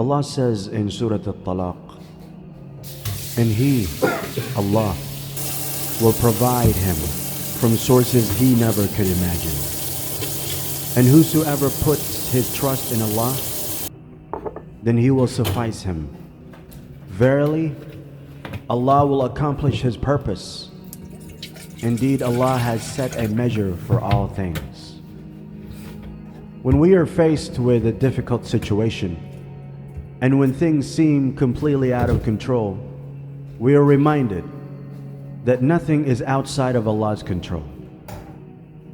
Allah says in Surah Al-Talaq, and He, Allah, will provide him from sources he never could imagine. And whosoever puts his trust in Allah, then He will suffice him. Verily, Allah will accomplish His purpose. Indeed, Allah has set a measure for all things. When we are faced with a difficult situation, and when things seem completely out of control, we are reminded that nothing is outside of Allah's control,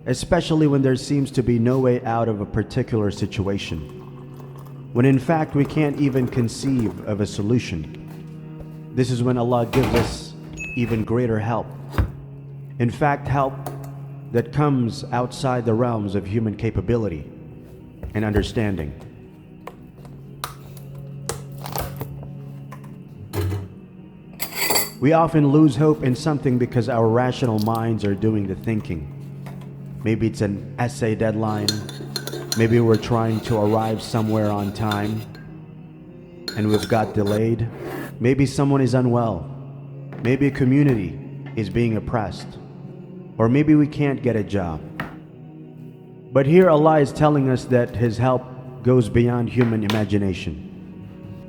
especially when there seems to be no way out of a particular situation, when in fact we can't even conceive of a solution. This is when Allah gives us even greater help. In fact, help that comes outside the realms of human capability and understanding. We often lose hope in something because our rational minds are doing the thinking. Maybe it's an essay deadline. Maybe we're trying to arrive somewhere on time and we've got delayed. Maybe someone is unwell. Maybe a community is being oppressed. Or maybe we can't get a job. But here Allah is telling us that His help goes beyond human imagination.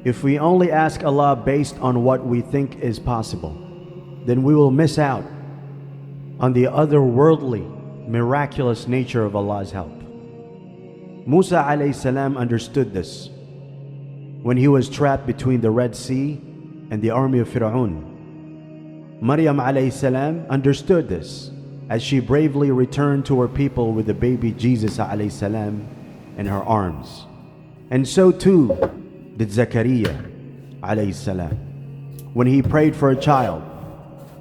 If we only ask Allah based on what we think is possible, then we will miss out on the otherworldly, miraculous nature of Allah's help. Musa alayhi salam understood this when he was trapped between the Red Sea and the army of Fir'aun. Maryam alayhi salam understood this as she bravely returned to her people with the baby Jesus alayhi salam in her arms. And so too did Zakaria alayhi salam when he prayed for a child.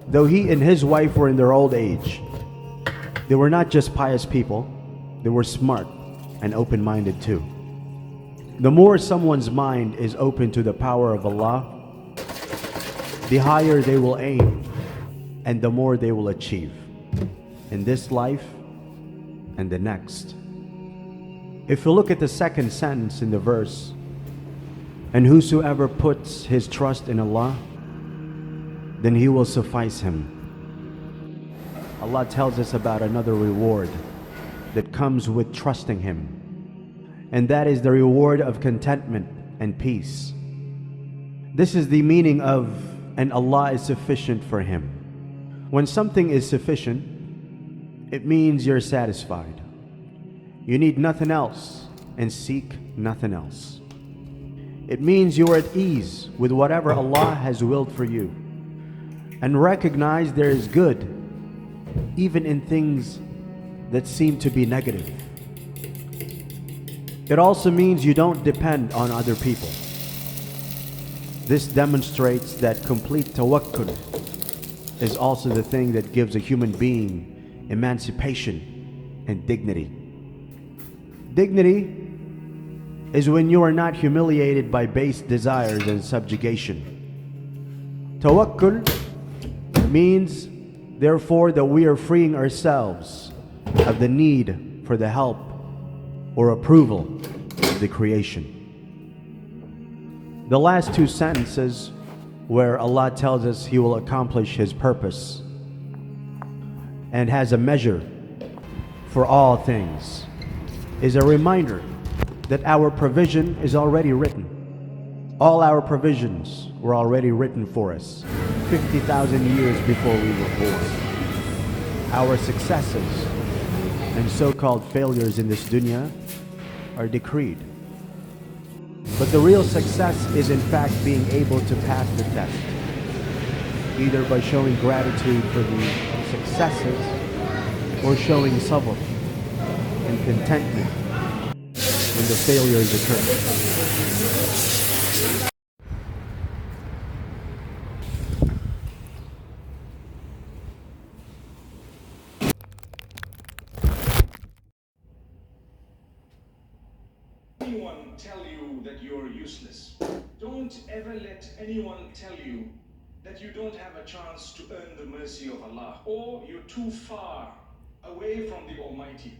Though he and his wife were in their old age, they were not just pious people, they were smart and open-minded too. The more someone's mind is open to the power of Allah, the higher they will aim and the more they will achieve in this life and the next. If you look at the second sentence in the verse, and whosoever puts his trust in Allah, then He will suffice him. Allah tells us about another reward that comes with trusting Him, and that is the reward of contentment and peace. This is the meaning of, and Allah is sufficient for him. When something is sufficient, it means you're satisfied. You need nothing else and seek nothing else. It means you are at ease with whatever Allah has willed for you, and recognize there is good even in things that seem to be negative. It also means you don't depend on other people. This demonstrates that complete tawakkul is also the thing that gives a human being emancipation and dignity. Dignity is when you are not humiliated by base desires and subjugation. Tawakkul means, therefore, that we are freeing ourselves of the need for the help or approval of the creation. The last two sentences, where Allah tells us He will accomplish His purpose and has a measure for all things, is a reminder that our provision is already written. All our provisions were already written for us 50,000 years before we were born. Our successes and so-called failures in this dunya are decreed. But the real success is in fact being able to pass the test, either by showing gratitude for the successes or showing sabr and contentment when the failures occur. Anyone tell you that you're useless. Don't ever let anyone tell you that you don't have a chance to earn the mercy of Allah, or you're too far away from the Almighty.